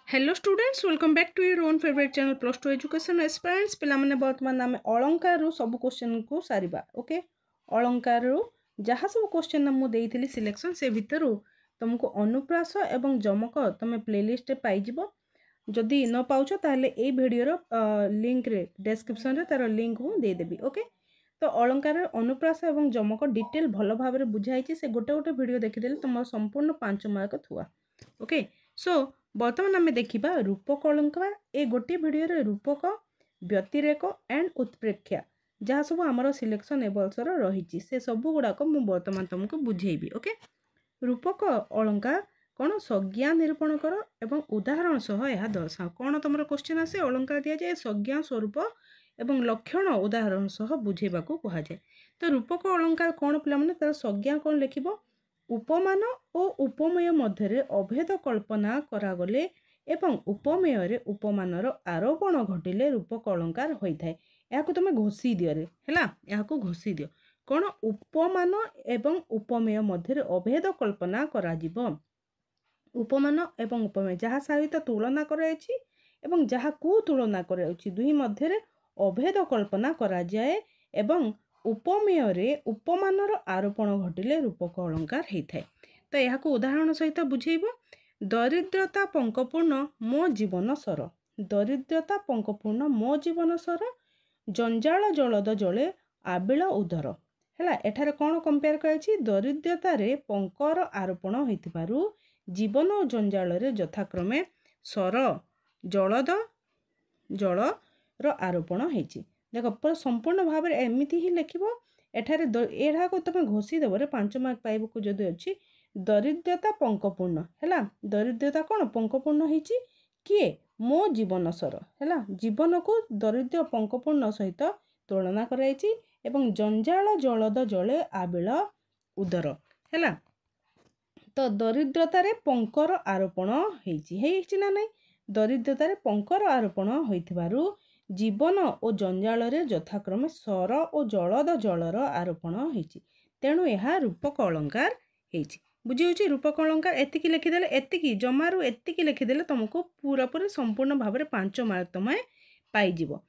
Hello students, welcome back to your own favourite channel plus two education aspirants. पिलामाने बर्तमान आम अलंकार सब क्वेश्चन को सारिबा। ओके, अलंकार जहाँ सब क्वेश्चन मुझे देइथिली सिलेक्शन से भितर तुमको अनुप्रास एवं जमक तुम प्लेलिस्ट पाइब। जदि न पाउछ ताहले ए वीडियोर लिंक रे डिस्क्रिप्शन रे तार लिंक मु देदेवी। ओके, तो अलंकार अनुप्रास एवं जमक डिटेल भल भाव में बुझाई से गोटे गोटे वीडियो देखिदेले तुम संपूर्ण 5 मार्क थुआ। ओके, सो बर्तमान आम देखा रूपक अलंकार। ए गोटे वीडियो रे रूपक, व्यतिरेक एंड उत्प्रेक्षा जहाँ सब आमर सिलेक्शन ए वर्षर रही से सब गुड़ाक मु बर्तमान तुमको बुझेबी। ओके, रूपक अलंकार कौन संज्ञा निरूपण कर एवं उदाहरण सह यह दर्शाओ। कौन तुम क्वेश्चन आसे अलंकार दि जाए संज्ञा स्वरूप एवं लक्षण उदाहरण सह बुझेबा को कहा जाए। तो रूपक अलंकार कौन पिला तार संज्ञा कौन लिखिबो, उपमान और उपमेय मध्य अभेद कल्पना करागले एवं उपमेय रे उपमानर आरोपण घटिले रूपक अलंकार होता है। यह तुम घोषी दियो रे हैला, यह घोषी दियो कौन उपमान एवं उपमेय मध्य अभेद कल्पना कराजिबो। उपमान एवं उपमेय जहाँ सहित तुलना करायाछि एवं जहाँ को तुलना करायाछि दुही मध्य अभेद कल्पना कराजाए एवं उपमेय रे उपमानर आरोपण घटिले रूपक अलंकार होता है। तो यह उदाहरण सहित बुझेब। दरिद्रता पंकपूर्ण मो जीवन सर, दरिद्रता पंकपूर्ण मो जीवन सर, जंजाल जलद जले आबिल उदर हैला। एठारे कौन कंपेयर कराइछि, दरिद्रता रे पंकर आरोपण होइतिबारु जीवन और जंजाल रे यथाक्रमे सर जलद जल रो आरोपण होइछि। देख पूरा संपूर्ण भाव में एमती ही लिख एठारे एढ़ा को तुम घोषी देव 5 मार्क पाइब को जदि अच्छी। दरिद्रता पंकपूर्ण हैला, दरिद्रता कौन पंकपूर्ण होइछि किए मो जीवन सर हैला, जीवन को दरिद्र पंकपूर्ण सहित तुलना कराइछि एवं जंजाल जलद जले आबिल उदर हैला। तो दरिद्रता रे पंकर आरोपण होइछि ना नहीं, दरिद्रता रे पंकर आरोपण होइथिबारु जीवन और जंजाल रे यथाक्रमे सर और जलद जलर आरोपण होइछि। तेणु यह रूपक अलंकार होइछि। बुझी रूपक अलंकार एतिकी लिखिदेले, एतिकी जमारू एतिकी लिखिदेले तुमको पूरा पूरी संपूर्ण भाव में 5 मार्क तुम पाइजिब।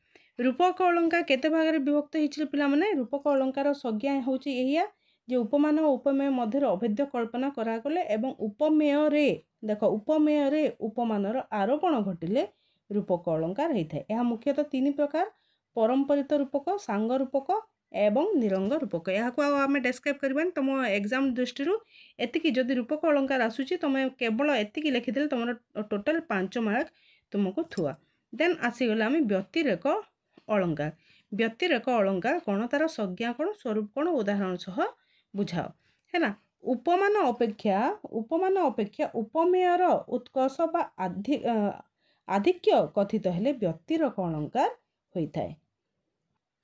रूपक अलंकार केते भाग में विभक्त होइछि पिला माने। रूपक अलंकार संज्ञा होउछि एहिया जे उपमान और उपमेय मध्य अभेद्य कल्पना करागले एवं उपमेय रे देख उपमेय रे उपमानर आरोपण घटिले रूपक अलंकार होता है। यह मुख्यतः 3 प्रकार, परंपरित रूपक, सांग रूपक एवं निरंग रूपक। यह आम डिस्क्राइब करबा तुम एग्जाम दृष्टि एतिकी जदि रूपक अलंकार आसूची तुम केवल एतिकी लिखिदेले तुम टोटाल 5 मार्क तुमको थुआ। देन आसीगला आम व्यतिरेक अलंकार। व्यतिरेक अलंकार कौन, तार संज्ञा कौन, स्वरूप कौन, उदाहरण सह बुझाओ हैला। उपमान अपेक्षा उपमेयर उत्कर्ष बा आधिक्य कथित हेले व्यतिरेक अलंकार होता है।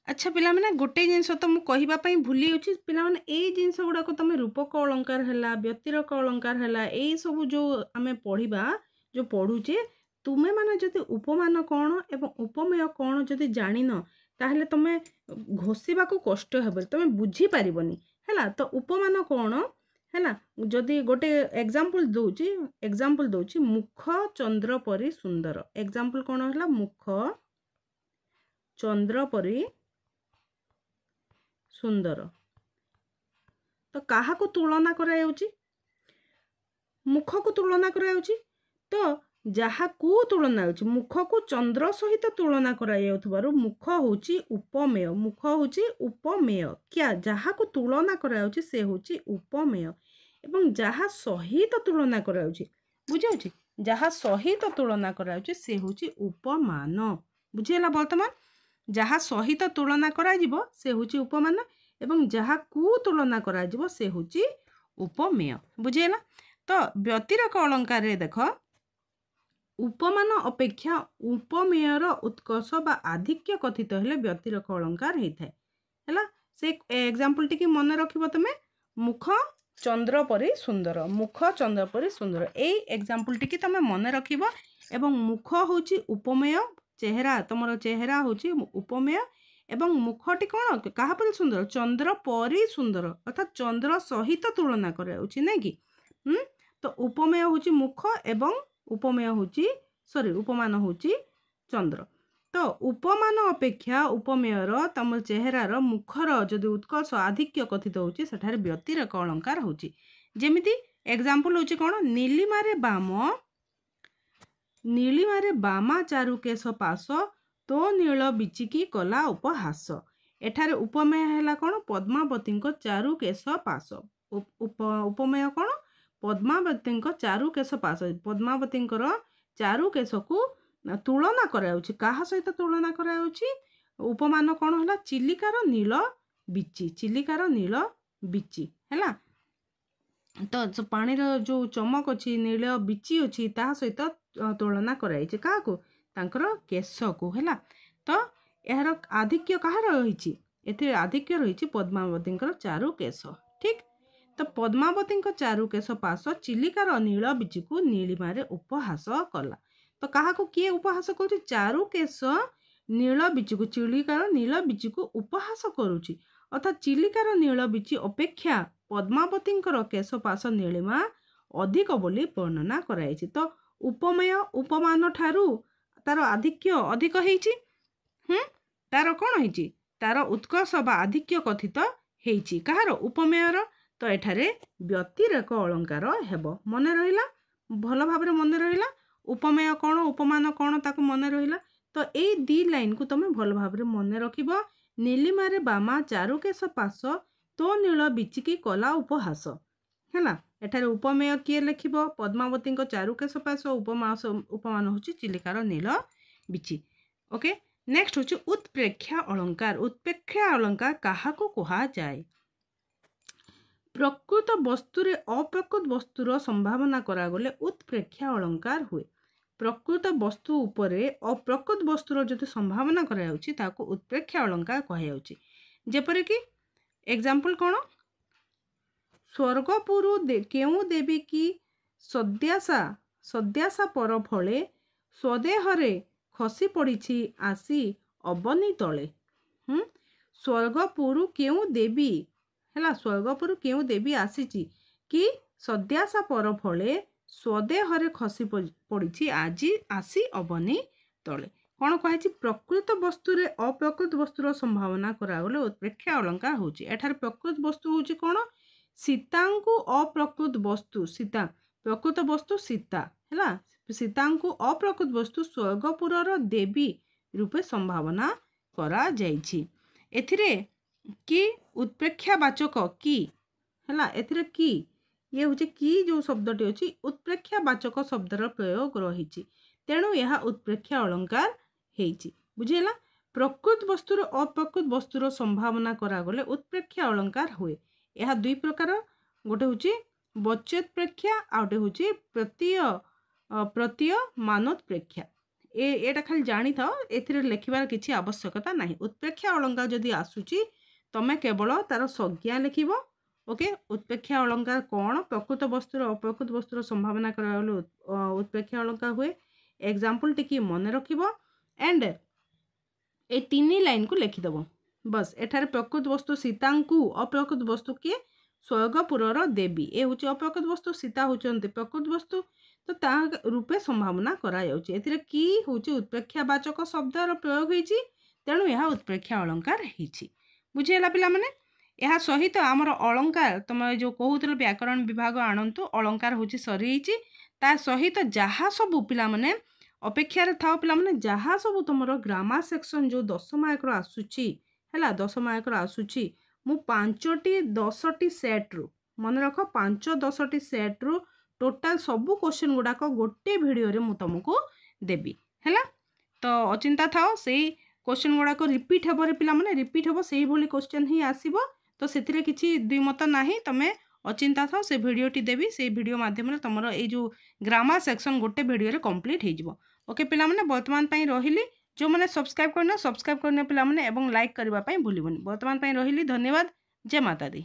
अच्छा पिला माने गोटे जिनस तो मु कहिबा पई भूली जाउछि पिला माने ए जिनस गुडा को तमे रूपक अलंकार हैला, व्यतिरेक अलंकार हैला, ए सब जो आमे पढिबा जो पढुचे तुमे माने जदि उपमान कौन एवं उपमेय कौन जदि जानिन ताहले तमे घोषिबा को कष्ट हेबे, तमे बुझी पारिबनी हैला। तो उपमान कौन हैला, जदि गोटे एग्जांपल दउछि मुख चंद्र परी सुंदर। एग्जांपल कौन हैला, मुख चंद्र परी सुंदर। तो काहा को तुलना करायाउछि, मुख को तुलना करायाउछि। तो जहा को तुलना होछि मुख को चंद्र सहित तुलना करायाउथबारु मुख होछि उपमेय, मुख होछि उपमेय। क्या जहा को तुलना करायाउछि से होछि उपमेय एवं जहा सहित तुलना करायाउछि बुझाउछि, जहा सहित तुलना करायाउछि से होछि उपमान। बुझेला वर्तमान जहा सहित तुलना कराजिबो से होछि उपमान एवं जहा को तुलना कराजिबो से होछि उपमेय। बुझेला। तो व्यतिरेक अलंकार रे देख उपमान अपेक्षा उपमेयर उत्कर्ष बा आधिक्य कथित हेले व्यतिरेक अलंकार होता है। से एग्जांपल टिके मन रखिबो तमे, मुख चंद्र परी सुंदर, मुख चंद्र परी सुंदर। ए एग्जांपल टिके तमे मन रखिबो एवं मुख होछि उपमेय, चेहरा तुमर चेहरा होछि उपमेय एवं मुखटी कौन कहा परी सुंदर, चंद्र परी सुंदर अर्थात चंद्र सहित तुलना कराउछि नै कि। तो उपमेय होछि मुख एवं उपमेय होछि सॉरी उपमान होची चंद्र। तो उपमान अपेक्षा उपमेयर तम चेहरार मुखर जदि उत्कर्ष आधिक्य कथित होची सेठारे व्यतिरेक अलंकार होची। जेमिति एग्जांपल होची कोन नीलिमारे बामा चारु केश पास तो नील बिचिकी कला उपहास। एठारे उपमेय हैला कोन पद्मावती चारु केश पास। उपमेय कोन पद्मावती चारु केश पास। पद्मावती चारु केश को तुलना कराउछि काहा सहित तुलना कराउछि उपमान कोन हला चिलिकार नील बिची। चिलिकार नील बिची हैला। तो पानी जो चमक अच्छी नील बिची अच्छी ता सहित तुलना कराइछि काहाको तांकर केश को हैला। तो यार आधिक्य कहार रही एथिरे आधिक्य रही पद्मावती चारु केश ठीक। तो पद्मावती चारु केश पास चिलिकार नील बिची को नीलिमारे उपहास कला। तो काहाको किए उपहास करुछि चारु केश नील बिची को चिलिकार नील बिची को उपहास करुछि। अर्थात चिलिकार नील बिची अपेक्षा पद्मावती केश पास नीलिमा अधिक बोली वर्णना कराइछि। तो उपमेय उपमान ठारू तार आधिक्य अधिक होइछि तार कौन होइछि तार उत्कर्ष बा आधिक्य कथित होइछि कहार उपमेयर। तो एठारे व्यतिरेक अलंकार हेबो मन रहिला भल भाबरे मन रहिला उपमेय कौन उपमान कौन ताको मन रहिला। तो ए दी लाइन को तमे भल भाबरे मन रखिबो नीलिमारे बामा चारु केश पास तो नील बिचिकी कला उपहास हैला। एठारे उपमेय किए लिखिबो पद्मावती चारु केश पास उपमान होची चिलिकार नील बिची। ओके नेक्स्ट होची उत्प्रेक्षा अलंकार। उत्प्रेक्षा अलंकार काहाको कुहा जाय प्रकृत वस्तुरे अप्रकृत वस्तुर संभावना करा गले उत्प्रेक्षा अलंकार हुए। प्रकृत वस्तु उपरे अप्रकृत वस्तुर जति संभावना करा जाउची ताको उत्प्रेक्षा अलंकार कहा जाउची। जेपरि कि एग्जांपल कोन स्वर्गपुरु केउ देवी की सद्यासा पर फले स्वदेहरे खसी पड़िछि आसी अबनी तले। स्वर्गपुरु केउ देवी हैला स्वर्गपुरु केउ देवी आसीची कि सद्यासा पर फले स्वदेहरे खसी पड़िछि आजी आसी अबनी तले। कौन कहे प्रकृत वस्तुरे अप्रकृत वस्तुर संभावना करागले उत्प्रेक्षा अलंकार होची। एठार प्रकृत वस्तु होची कौन सीतांकु अप्रकृत वस्तु सीता प्रकृत वस्तु सीता हैला सीतांकु अप्रकृत वस्तु स्वर्गपुरर देवी रूपे संभावना करा जाइछि। एथिरे कि उत्प्रेक्षावाचक कि हैला एथिरे कि ये होची कि जो शब्दटी अछि उत्प्रेक्षावाचक शब्दर प्रयोग रहिछि तेणु यह उत्प्रेक्षा अलंकार हेइछि बुझिला। प्रकृत वस्तुर अप्रकृत वस्तुर संभावना करा गले उत्प्रेक्षा अलंकार हुए। यह दुई प्रकार गोटे होची वच्योत्प्रेक्षा आ गोटे होची प्रत्यय मानोत्प्रेक्षा। एटा खाली जानी थाओ एथिरे लिखिबार किछि आवश्यकता नाही। उत्प्रेक्षा अलंकार जदि आसुची तमे केवल तार संज्ञा लिखिबो। ओके उत्प्रेक्षा अलंकार कौन प्रकृत वस्तुर अप्रकृत वस्तुर संभावना करा गले उत्प्रेक्षा अलंकार हुए। एग्जांपल टिकी मन रखिबो एंड ए तीन लाइन को लिखिदेव बस। एठारे प्रकृत वस्तु सीतांकु अप्रकृत वस्तु किए स्वर्गपुरर देवी ए हूँ अप्रकृत वस्तु सीता होचंती प्रकृत वस्तु तो ता रूपे संभावना करा जाउची। एथिरे कि होची उत्प्रेक्षावाचक शब्दर प्रयोग होईची तेणु यह उत्प्रेक्षा अलंकार होईची बुझेला पिला माने। यह सहित आमर अलंकार तुम जो कहूल व्याकरण विभाग आणंतु अलंकार होची सरीची ता सहित जहाँ सब पिला माने अपेक्षार थाओ पिला माने जहाँ सब तुमर ग्रामर सेक्शन जो 10 मार्क आसुची हैला 10 मार्क आसुची मु 5टी 10टी सेट रु मन रख 5-10टी सेट रु टोटाल सबू क्वेश्चन गुड़ाक गोटे वीडियो रे मु तुमको देबी हैला। तो अचिंता थाओ से क्वेश्चन गुड़ाक रिपीट हेबो रे पिला माने रिपीट हेबो सेही भली क्वेश्चन ही आसीबो। तो सेथिरे किछि द्विमत नाही तमे अचिंता थाओ से वीडियोटी देबी से वीडियो माध्यम तुम ये जो ग्रामर सेक्शन गोटे वीडियो रे कंप्लीट हो जिवो। ओके पिला माने वर्तमान पई रहिली जो मैंने सब्सक्राइब करना पिला माने एवं लाइक करबा पई भूलिबोनी। वर्तमान पई रहिली धन्यवाद। जय माता दी।